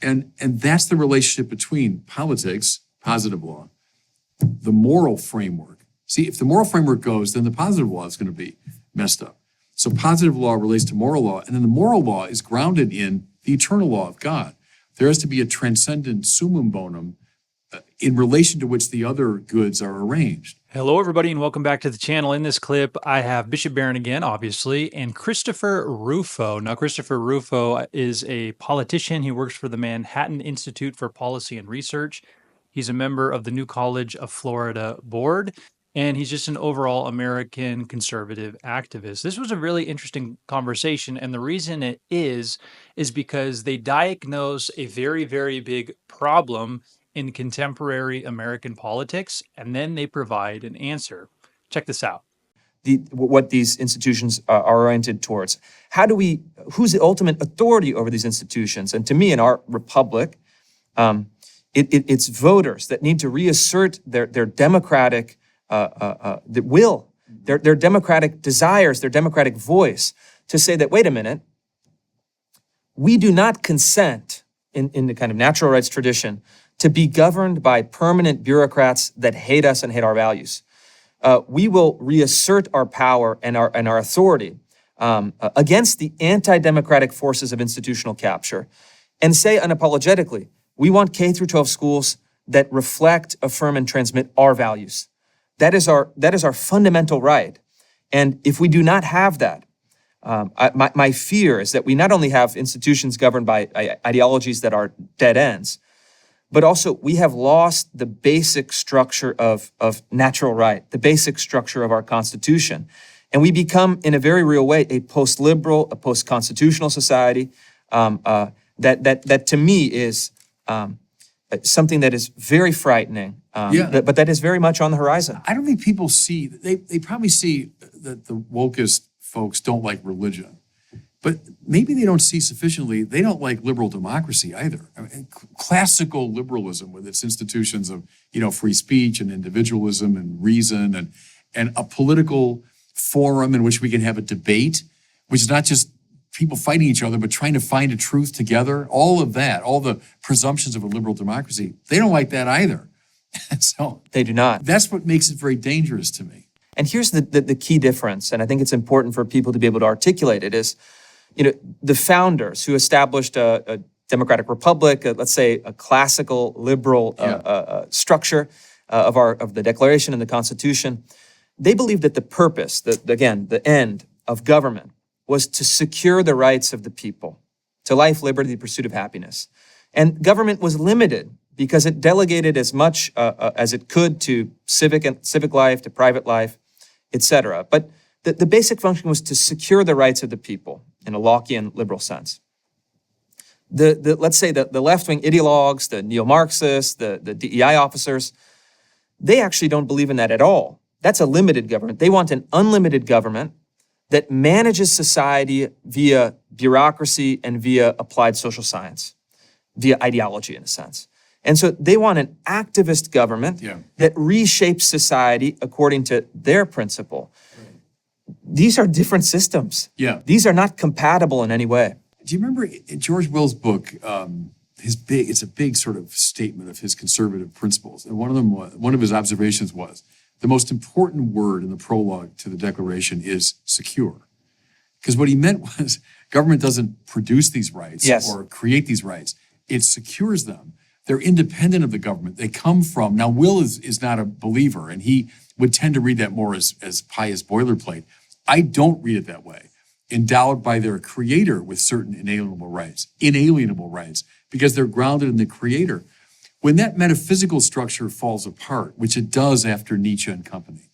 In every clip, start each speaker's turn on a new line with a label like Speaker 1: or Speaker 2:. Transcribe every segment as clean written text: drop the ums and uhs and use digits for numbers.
Speaker 1: And that's the relationship between politics, positive law, the moral framework. See, if the moral framework goes, then the positive law is going to be messed up. So positive law relates to moral law, and then the moral law is grounded in the eternal law of God. There has to be a transcendent summum bonum in relation to which the other goods are arranged.
Speaker 2: Hello, everybody, and welcome back to the channel. In this clip, I have Bishop Barron again, obviously, and Christopher Rufo. Now, Christopher Rufo is a politician. He works for the Manhattan Institute for Policy and Research. He's a member of the New College of Florida board, and he's just an overall American conservative activist. This was a really interesting conversation, and the reason it is because they diagnose a very, very big problem in contemporary American politics, and then they provide an answer. Check this out.
Speaker 3: What these institutions are oriented towards. Who's the ultimate authority over these institutions? And to me, in our republic, it's voters that need to reassert their democratic will, their democratic desires, their democratic voice, to say that, wait a minute, we do not consent in the kind of natural rights tradition to be governed by permanent bureaucrats that hate us and hate our values. We will reassert our power and our authority against the anti-democratic forces of institutional capture, and say unapologetically, we want K through 12 schools that reflect, affirm, and transmit our values. That is our fundamental right. And if we do not have that, my fear is that we not only have institutions governed by ideologies that are dead ends, but also we have lost the basic structure of natural right, the basic structure of our Constitution. And we become, in a very real way, a post-liberal, a post-constitutional society that to me is something that is very frightening, but that is very much on the horizon.
Speaker 1: I don't think people see, they probably see that the wokest folks don't like religion. But maybe they don't see sufficiently, they don't like liberal democracy either. I mean, classical liberalism with its institutions of, free speech and individualism and reason and a political forum in which we can have a debate, which is not just people fighting each other, but trying to find a truth together. All of that, all the presumptions of a liberal democracy, they don't like that either. So
Speaker 3: they do not.
Speaker 1: That's what makes it very dangerous to me.
Speaker 3: And here's the key difference, and I think it's important for people to be able to articulate it, is the founders who established a democratic republic, let's say a classical liberal structure of the Declaration and the Constitution, they believed that the purpose, the end of government, was to secure the rights of the people to life, liberty, the pursuit of happiness. And government was limited because it delegated as much as it could to civic life, to private life, etc. But the basic function was to secure the rights of the people in a Lockean liberal sense. Let's say the left-wing ideologues, the neo-Marxists, the DEI officers, they actually don't believe in that at all. That's a limited government. They want an unlimited government that manages society via bureaucracy and via applied social science, via ideology in a sense. And so they want an activist government that reshapes society according to their principle. These are different systems. These are not compatible in any way.
Speaker 1: Do you remember in George Will's book, it's a big sort of statement of his conservative principles. And one of his observations was, the most important word in the prologue to the Declaration is secure. Because what he meant was government doesn't produce these rights or create these rights. It secures them. They're independent of the government. They come from, now Will is not a believer, and he would tend to read that more as pious boilerplate. I don't read it that way. Endowed by their creator with certain inalienable rights, because they're grounded in the creator. When that metaphysical structure falls apart, which it does after Nietzsche and company,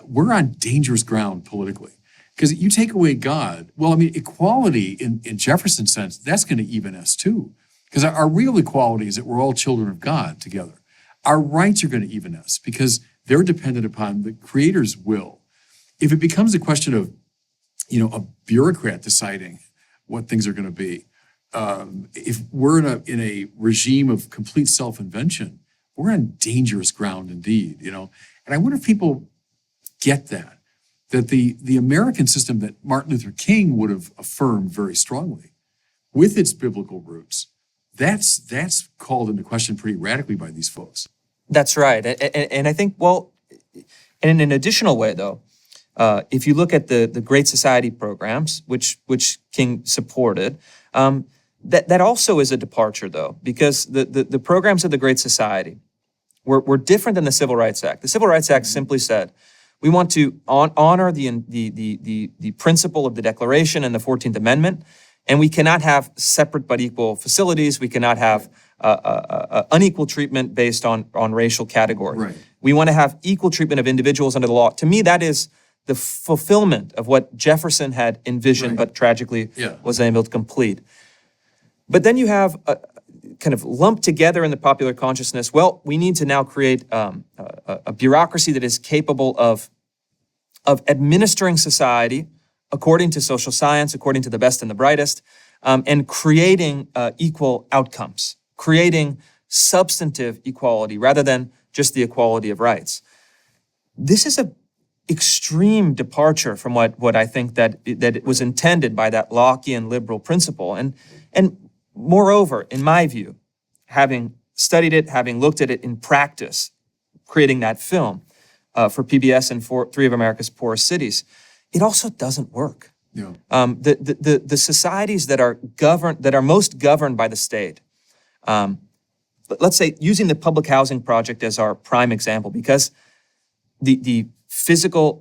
Speaker 1: we're on dangerous ground politically. Because you take away God, equality in Jefferson's sense, that's going to even us too. Because our real equality is that we're all children of God together. Our rights are going to even us because they're dependent upon the Creator's will. If it becomes a question of, a bureaucrat deciding what things are going to be, if we're in a regime of complete self-invention, we're on dangerous ground indeed, And I wonder if people get that the American system that Martin Luther King would have affirmed very strongly, with its biblical roots, that's called into question pretty radically by these folks.
Speaker 3: That's right. And I think, well, and in an additional way, though, if you look at the Great Society programs, which King supported, that also is a departure, though, because the programs of the Great Society were different than the Civil Rights Act. The Civil Rights Act simply said, we want to honor the principle of the Declaration and the 14th Amendment, and we cannot have separate but equal facilities. We cannot have unequal treatment based on racial category.
Speaker 1: Right.
Speaker 3: We want to have equal treatment of individuals under the law. To me, that is the fulfillment of what Jefferson had envisioned, but tragically was unable to complete. But then you have kind of lumped together in the popular consciousness, well, we need to now create a bureaucracy that is capable of administering society according to social science, according to the best and the brightest, and creating equal outcomes, creating substantive equality rather than just the equality of rights. This is an extreme departure from what I think that it was intended by that Lockean liberal principle. And moreover, in my view, having studied it, having looked at it in practice, creating that film for PBS and for 3 of America's poorest cities, it also doesn't work.
Speaker 1: Yeah.
Speaker 3: The societies that are most governed by the state, let's say using the public housing project as our prime example, because the physical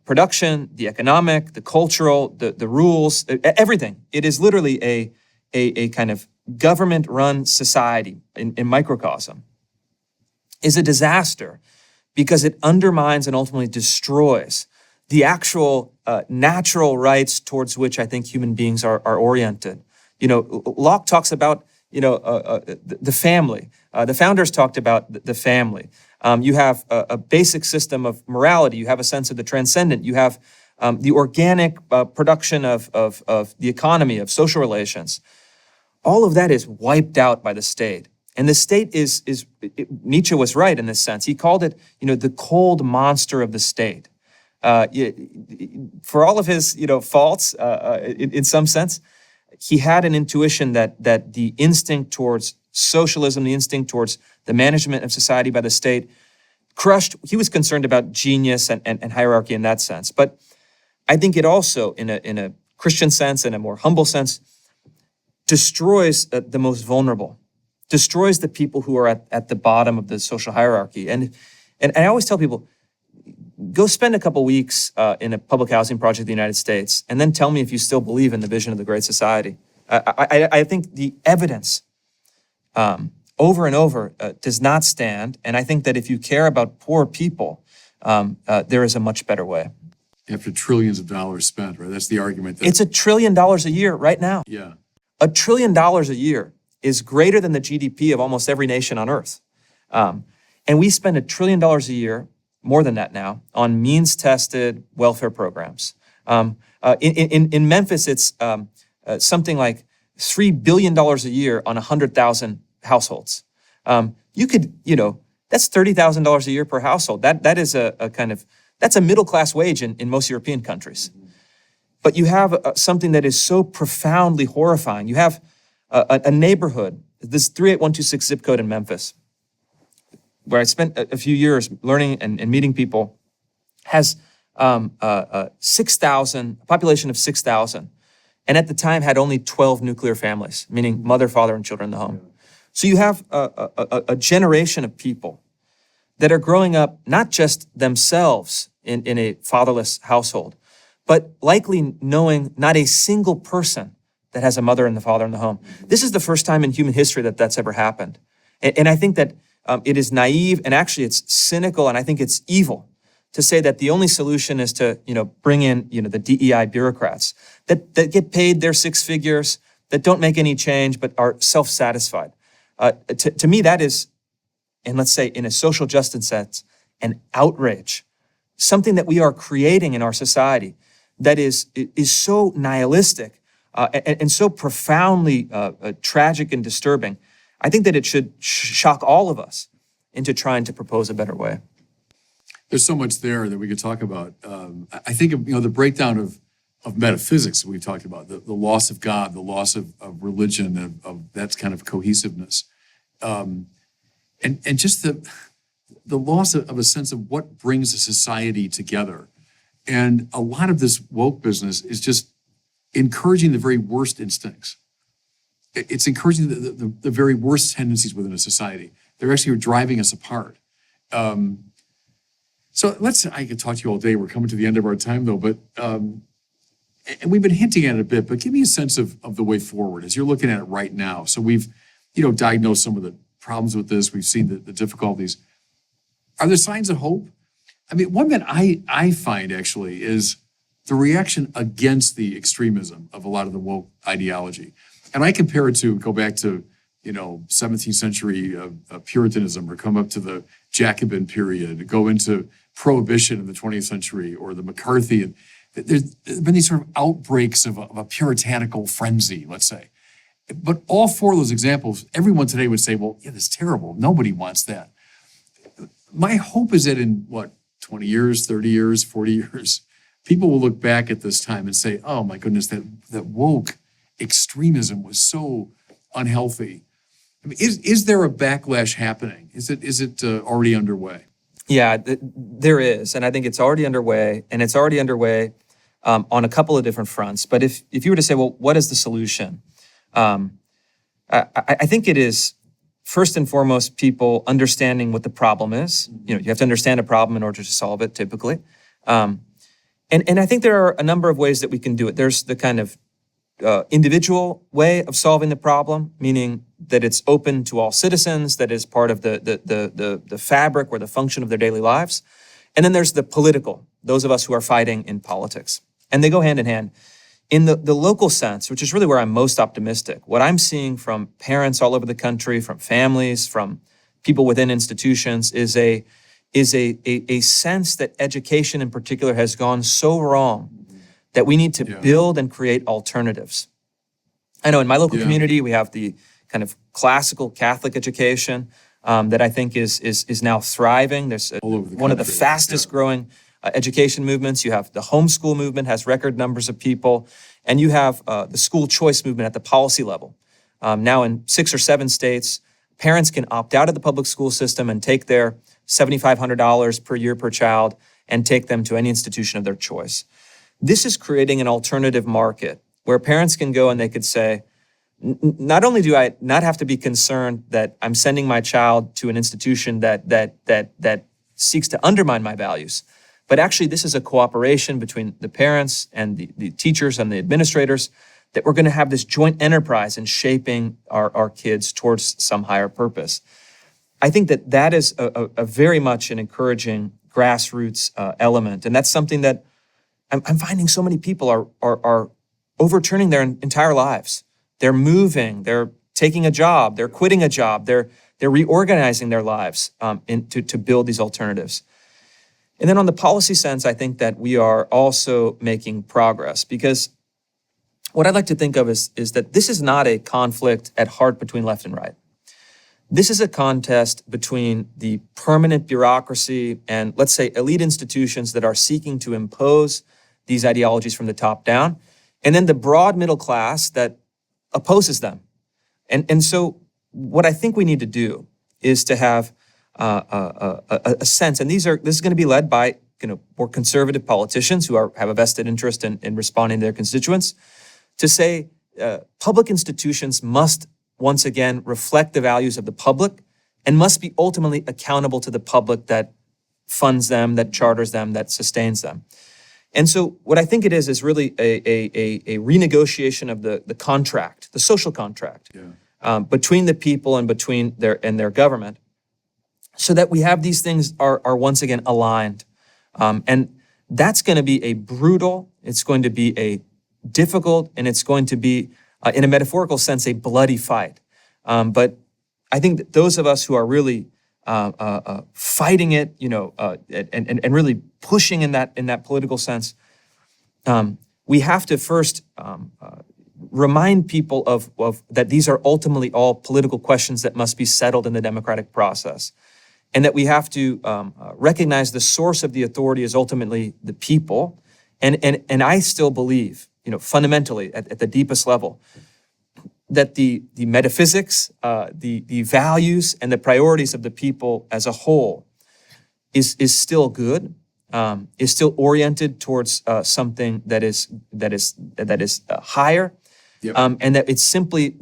Speaker 3: production, the economic, the cultural, the rules, everything, it is literally a kind of government-run society in microcosm, is a disaster because it undermines and ultimately destroys the actual natural rights towards which I think human beings are oriented. You know, Locke talks about, the family. The founders talked about the family. You have a basic system of morality. You have a sense of the transcendent. You have the organic production of the economy, of social relations. All of that is wiped out by the state. And the state Nietzsche was right in this sense. He called it, the cold monster of the state. For all of his, faults, in some sense, he had an intuition that the instinct towards socialism, the instinct towards the management of society by the state, he was concerned about genius and hierarchy in that sense. But I think it also, in a Christian sense, in a more humble sense, destroys the most vulnerable, destroys the people who are at the bottom of the social hierarchy. And I always tell people, go spend a couple weeks in a public housing project in the United States, and then tell me if you still believe in the vision of the Great Society. I think the evidence over and over does not stand, and I think that if you care about poor people, there is a much better way.
Speaker 1: After trillions of dollars spent, right? That's the argument.
Speaker 3: It's $1 trillion a year right now.
Speaker 1: Yeah.
Speaker 3: $1 trillion a year is greater than the GDP of almost every nation on earth. And we spend $1 trillion a year, more than that now, on means-tested welfare programs. In Memphis, it's something like $3 billion a year on 100,000 households. You could, that's $30,000 a year per household. That is that's a middle-class wage in most European countries. But you have something that is so profoundly horrifying. You have a neighborhood, this 38126 zip code in Memphis, where I spent a few years learning and meeting people, has 6,000, a population of 6,000, and at the time had only 12 nuclear families, meaning mother, father, and children in the home. So you have a generation of people that are growing up not just themselves in a fatherless household, but likely knowing not a single person that has a mother and the father in the home. This is the first time in human history that that's ever happened. And I think that it is naive, and actually it's cynical, and I think it's evil to say that the only solution is to, bring in, the DEI bureaucrats that get paid their 6 figures, that don't make any change, but are self-satisfied. To me, that is, and let's say in a social justice sense, an outrage, something that we are creating in our society that is so nihilistic and so profoundly tragic and disturbing. I think that it should shock all of us into trying to propose a better way.
Speaker 1: There's so much there that we could talk about. I think of, the breakdown of of metaphysics that we've talked about, the loss of God, the loss of religion, of that kind of cohesiveness. And just the loss of a sense of what brings a society together. And a lot of this woke business is just encouraging the very worst instincts. It's encouraging the very worst tendencies within a society. They're actually driving us apart. So I could talk to you all day. We're coming to the end of our time though, but, and we've been hinting at it a bit, but give me a sense of the way forward as you're looking at it right now. So we've, diagnosed some of the problems with this. We've seen the difficulties. Are there signs of hope? I mean, one that I find actually is the reaction against the extremism of a lot of the woke ideology. And I compare it to, go back to, 17th century Puritanism, or come up to the Jacobin period, go into Prohibition in the 20th century, or the McCarthy. And there's been these sort of outbreaks of a puritanical frenzy, let's say. But all four of those examples, everyone today would say, well, yeah, that's terrible. Nobody wants that. My hope is that in 20 years, 30 years, 40 years, people will look back at this time and say, oh my goodness, that woke extremism was so unhealthy. I mean, is there a backlash happening? Is it already underway?
Speaker 3: Yeah, there is, and I think it's already underway, and it's already underway on a couple of different fronts. But if you were to say, well, what is the solution? I think it is first and foremost people understanding what the problem is. You have to understand a problem in order to solve it, typically. And I think there are a number of ways that we can do it. There's the kind of individual way of solving the problem, meaning that it's open to all citizens, that is part of the fabric or the function of their daily lives. And then there's the political, those of us who are fighting in politics. And they go hand in hand. In the local sense, which is really where I'm most optimistic, what I'm seeing from parents all over the country, from families, from people within institutions, is a sense that education in particular has gone so wrong that we need to build and create alternatives. I know in my local community, we have the kind of classical Catholic education that I think is now thriving. There's one of the fastest growing education movements. You have the homeschool movement, has record numbers of people, and you have the school choice movement at the policy level. Now in 6 or 7 states, parents can opt out of the public school system and take their $7,500 per year per child and take them to any institution of their choice. This is creating an alternative market where parents can go and they could say, not only do I not have to be concerned that I'm sending my child to an institution that seeks to undermine my values, but actually this is a cooperation between the parents and the teachers and the administrators, that we're going to have this joint enterprise in shaping our kids towards some higher purpose. I think that is a very much an encouraging grassroots element. And that's something that I'm finding so many people are overturning their entire lives. They're moving, they're taking a job, they're quitting a job, they're reorganizing their lives to build these alternatives. And then on the policy sense, I think that we are also making progress, because what I'd like to think of is that this is not a conflict at heart between left and right. This is a contest between the permanent bureaucracy and, let's say, elite institutions that are seeking to impose these ideologies from the top down, and then the broad middle class that opposes them. And so what I think we need to do is to have a sense, and this is going to be led by more conservative politicians who have a vested interest in responding to their constituents, to say public institutions must once again reflect the values of the public and must be ultimately accountable to the public that funds them, that charters them, that sustains them. And so what I think it is really a renegotiation of the contract, the social contract, between the people and between their government, so that we have these things are once again aligned. And that's going to be a brutal, it's going to be a difficult, and it's going to be, in a metaphorical sense, a bloody fight. But I think that those of us who are really fighting it, and really pushing in that political sense, we have to first remind people of that these are ultimately all political questions that must be settled in the democratic process, and that we have to recognize the source of the authority is ultimately the people, And I still believe, fundamentally at the deepest level, that the metaphysics, the values and the priorities of the people as a whole is still good, is still oriented towards something that is higher,
Speaker 1: Yep.
Speaker 3: and that it's simply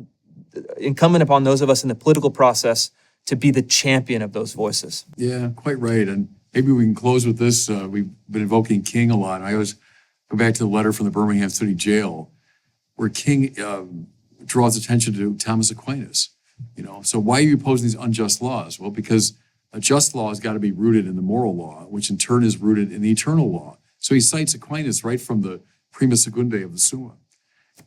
Speaker 3: incumbent upon those of us in the political process to be the champion of those voices.
Speaker 1: Yeah, quite right. And maybe we can close with this. We've been invoking King a lot. I always go back to the letter from the Birmingham City Jail, where King draws attention to Thomas Aquinas. So why are you opposing these unjust laws? Well, because a just law has got to be rooted in the moral law, which in turn is rooted in the eternal law. So he cites Aquinas right from the Prima Secundae of the Summa.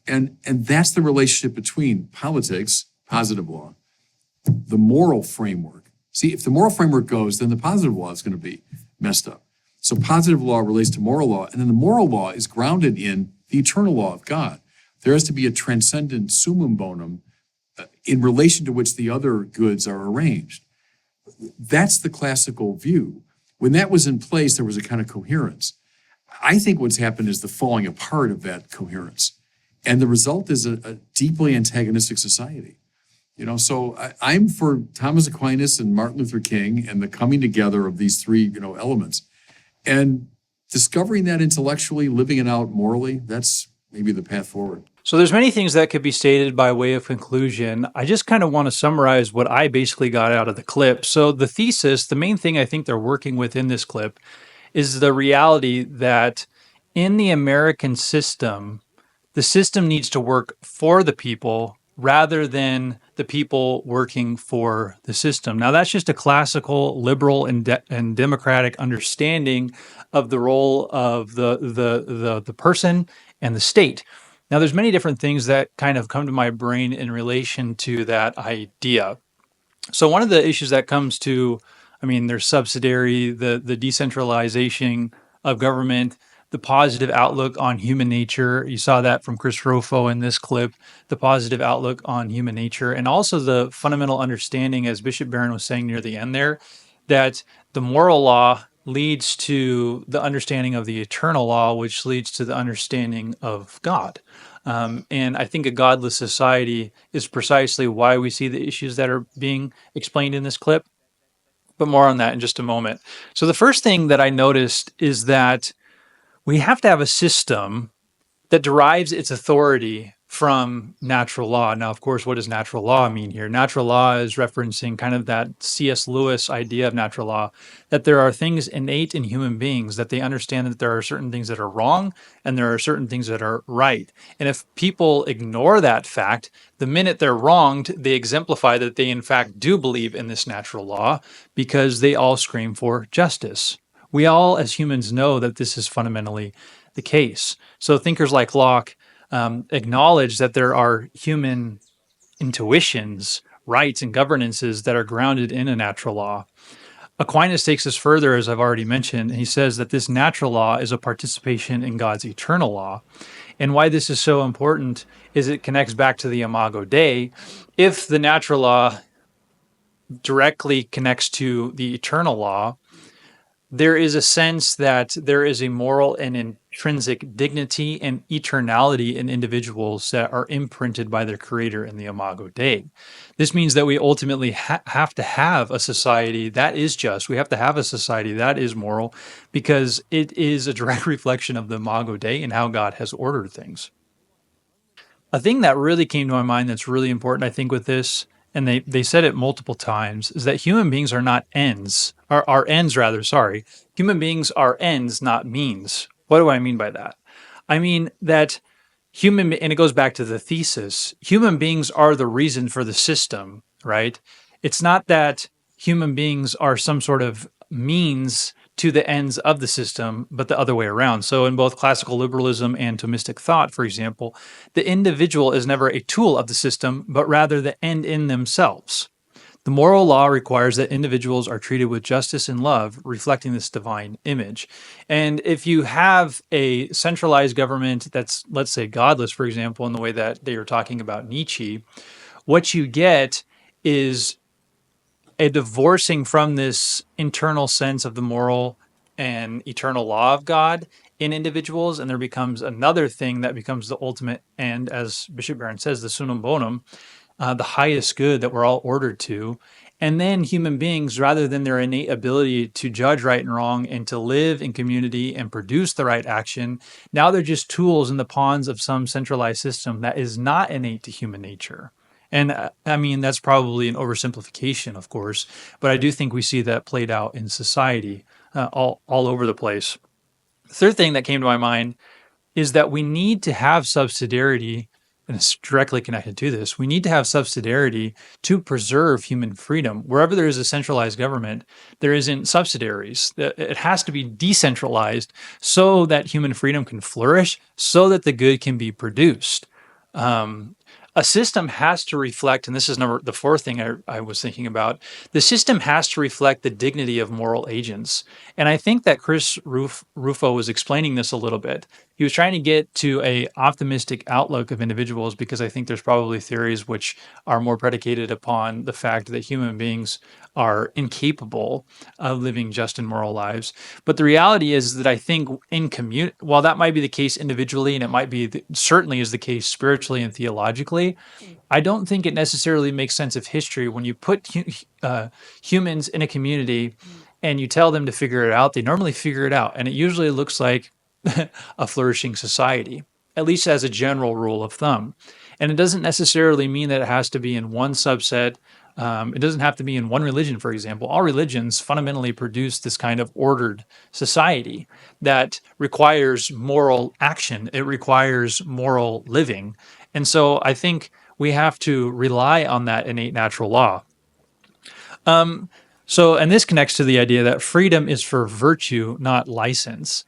Speaker 1: And that's the relationship between politics, positive law, the moral framework. See, if the moral framework goes, then the positive law is going to be messed up. So positive law relates to moral law, and then the moral law is grounded in the eternal law of God. There has to be a transcendent summum bonum in relation to which the other goods are arranged. That's the classical view. When that was in place, there was a kind of coherence. I think what's happened is the falling apart of that coherence. And the result is a deeply antagonistic society. So I'm for Thomas Aquinas and Martin Luther King and the coming together of these three, elements. And discovering that intellectually, living it out morally, that's maybe the path forward.
Speaker 2: So there's many things that could be stated by way of conclusion. I just kind of want to summarize what I basically got out of the clip. So the thesis, the main thing I think they're working with in this clip is the reality that in the American system, the system needs to work for the people rather than the people working for the system. Now, that's just a classical liberal and democratic understanding of the role of the person and the state. Now, there's many different things that kind of come to my brain in relation to that idea. So one of the issues that comes to, there's subsidiary, the decentralization of government, the positive outlook on human nature. You saw that from Christopher Rufo in this clip, the positive outlook on human nature, and also the fundamental understanding, as Bishop Barron was saying near the end there, that the moral law leads to the understanding of the eternal law, which leads to the understanding of God. And I think a godless society is precisely why we see the issues that are being explained in this clip. But more on that in just a moment. So the first thing that I noticed is that we have to have a system that derives its authority from natural law. Now, of course, what does natural law mean here? Natural law is referencing kind of that C.S. Lewis idea of natural law, that there are things innate in human beings, that they understand that there are certain things that are wrong and there are certain things that are right. And if people ignore that fact, the minute they're wronged, they exemplify that they in fact do believe in this natural law because they all scream for justice. We all as humans know that this is fundamentally the case. So thinkers like Locke acknowledge that there are human intuitions, rights, and governances that are grounded in a natural law. Aquinas takes this further, as I've already mentioned, and he says that this natural law is a participation in God's eternal law. And why this is so important is it connects back to the Imago Dei. If the natural law directly connects to the eternal law, there is a sense that there is a moral and intrinsic dignity and eternality in individuals that are imprinted by their creator in the Imago Dei. This means that we ultimately have to have a society that is just. We have to have a society that is moral because it is a direct reflection of the Imago Dei and how God has ordered things. A thing that really came to my mind that's really important, I think, with this, and they said it multiple times, is that human beings are not ends, are ends rather, sorry. Human beings are ends, not means. What do I mean by that? I mean that and it goes back to the thesis, human beings are the reason for the system, right? It's not that human beings are some sort of means to the ends of the system, but the other way around. So in both classical liberalism and Thomistic thought, for example, the individual is never a tool of the system, but rather the end in themselves. The moral law requires that individuals are treated with justice and love, reflecting this divine image. And if you have a centralized government that's, let's say, godless, for example, in the way that they were talking about Nietzsche, what you get is a divorcing from this internal sense of the moral and eternal law of God in individuals, and there becomes another thing that becomes the ultimate end, as Bishop Barron says, the summum bonum, the highest good that we're all ordered to. And then human beings, rather than their innate ability to judge right and wrong and to live in community and produce the right action, now they're just tools in the pawns of some centralized system that is not innate to human nature. And I mean, that's probably an oversimplification, of course, but I do think we see that played out in society all over the place. The third thing that came to my mind is that we need to have subsidiarity, and it's directly connected to this. We need to have subsidiarity to preserve human freedom. Wherever there is a centralized government, there isn't subsidiaries. It has to be decentralized so that human freedom can flourish, so that the good can be produced. Um, a system has to reflect, and this is the fourth thing I was thinking about. The system has to reflect the dignity of moral agents, and I think that Rufo was explaining this a little bit. He was trying to get to a optimistic outlook of individuals, because I think there's probably theories which are more predicated upon the fact that human beings are incapable of living just and moral lives. But the reality is that I think in community, while that might be the case individually, and it might be certainly is the case spiritually and theologically, I don't think it necessarily makes sense of history when you put humans in a community and you tell them to figure it out. They normally figure it out, and it usually looks like a flourishing society, at least as a general rule of thumb. And it doesn't necessarily mean that it has to be in one subset. It doesn't have to be in one religion, for example. All religions fundamentally produce this kind of ordered society that requires moral action. It requires moral living. And so I think we have to rely on that innate natural law. And this connects to the idea that freedom is for virtue, not license.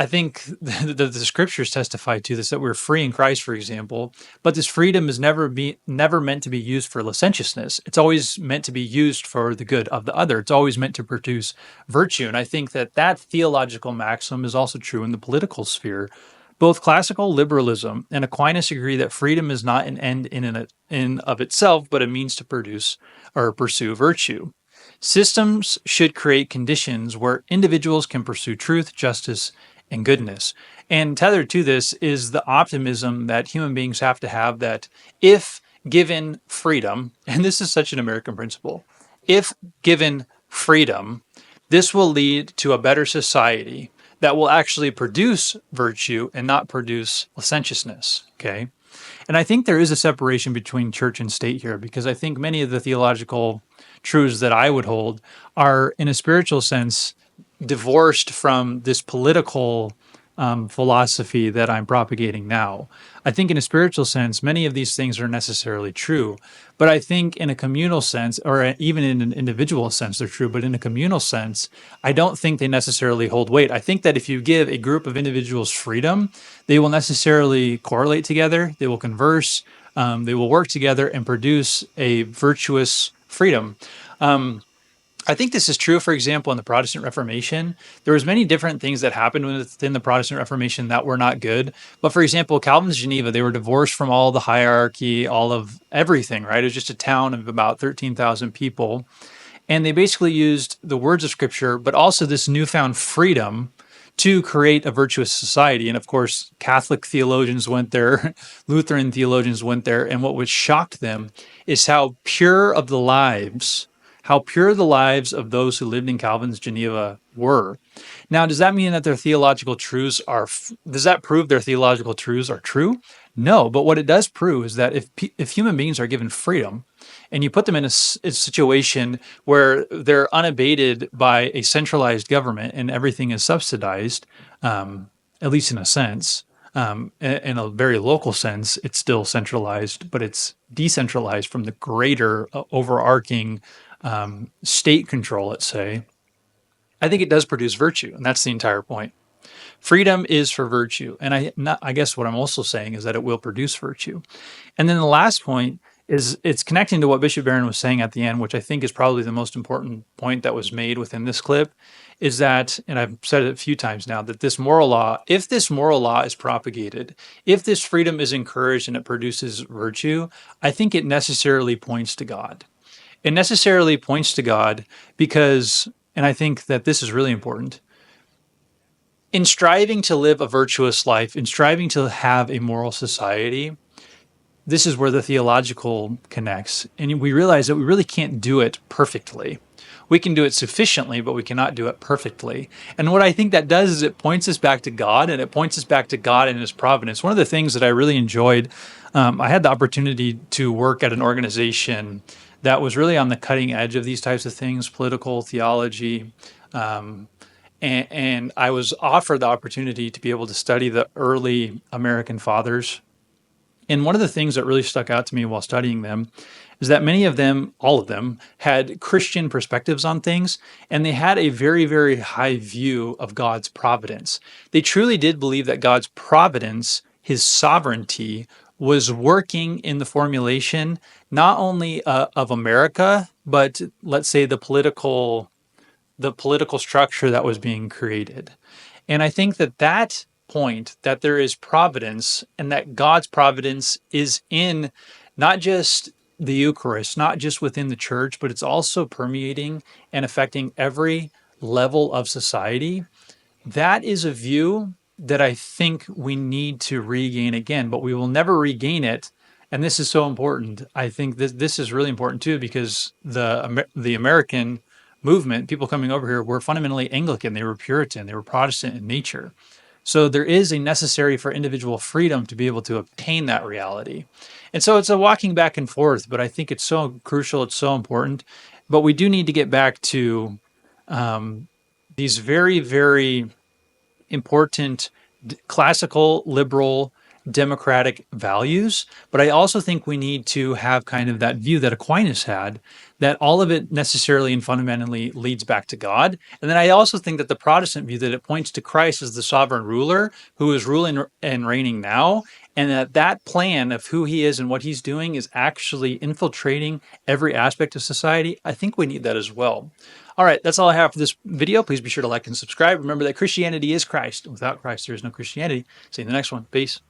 Speaker 2: I think the scriptures testify to this, that we're free in Christ, for example, but this freedom is never meant to be used for licentiousness. It's always meant to be used for the good of the other. It's always meant to produce virtue. And I think that theological maxim is also true in the political sphere. Both classical liberalism and Aquinas agree that freedom is not an end in of itself, but a means to produce or pursue virtue. Systems should create conditions where individuals can pursue truth, justice, and goodness. And tethered to this is the optimism that human beings have to have, that if given freedom, and this is such an American principle, if given freedom, this will lead to a better society that will actually produce virtue and not produce licentiousness. Okay. And I think there is a separation between church and state here, because I think many of the theological truths that I would hold are, in a spiritual sense, divorced from this political philosophy that I'm propagating now. I think in a spiritual sense, many of these things are necessarily true, but I think in a communal sense, or even in an individual sense, they're true, but in a communal sense, I don't think they necessarily hold weight. I think that if you give a group of individuals freedom, they will necessarily correlate together, they will converse, they will work together and produce a virtuous freedom. I think this is true, for example, in the Protestant Reformation. There was many different things that happened within the Protestant Reformation that were not good. But for example, Calvin's Geneva, they were divorced from all the hierarchy, all of everything, right? It was just a town of about 13,000 people. And they basically used the words of Scripture, but also this newfound freedom to create a virtuous society. And of course, Catholic theologians went there, Lutheran theologians went there. And what was shocked them is how pure the lives of those who lived in Calvin's Geneva were. Now, does that mean that their theological truths does that prove their theological truths are true? No, but what it does prove is that if human beings are given freedom, and you put them in a situation where they're unabated by a centralized government and everything is subsidized, at least in a sense, in a very local sense, it's still centralized, but it's decentralized from the greater overarching state control, let's say. I think it does produce virtue, and that's the entire point. Freedom is for virtue, and I guess what I'm also saying is that it will produce virtue. And then the last point is, it's connecting to what Bishop Barron was saying at the end, which I think is probably the most important point that was made within this clip, is that, and I've said it a few times now, that this moral law, if this moral law is propagated, if this freedom is encouraged and it produces virtue, I think it necessarily points to God. It necessarily points to God because, and I think that this is really important, in striving to live a virtuous life, in striving to have a moral society, this is where the theological connects. And we realize that we really can't do it perfectly. We can do it sufficiently, but we cannot do it perfectly. And what I think that does is it points us back to God, and it points us back to God and His providence. One of the things that I really enjoyed, I had the opportunity to work at an organization that was really on the cutting edge of these types of things, political theology. And I was offered the opportunity to be able to study the early American fathers. And one of the things that really stuck out to me while studying them is that many of them, all of them, had Christian perspectives on things, and they had a very, very high view of God's providence. They truly did believe that God's providence, His sovereignty, was working in the formulation not only of America, but let's say the political structure that was being created. And I think that that point, that there is providence and that God's providence is in not just the Eucharist, not just within the church, but it's also permeating and affecting every level of society. That is a view that I think we need to regain again, but we will never regain it. And this is so important. I think this is really important too, because the American movement, people coming over here, were fundamentally Anglican. They were Puritan. They were Protestant in nature. So there is a necessary for individual freedom to be able to obtain that reality. And so it's a walking back and forth, but I think it's so crucial. It's so important. But we do need to get back to these very, very important classical liberal democratic values. But I also think we need to have kind of that view that Aquinas had, that all of it necessarily and fundamentally leads back to God. And then I also think that the Protestant view, that it points to Christ as the sovereign ruler who is ruling and reigning now, and that plan of who He is and what He's doing is actually infiltrating every aspect of society. I think we need that as well. All right, that's all I have for this video. Please be sure to like and subscribe. Remember that Christianity is Christ. Without Christ, there is no Christianity. See you in the next one. Peace.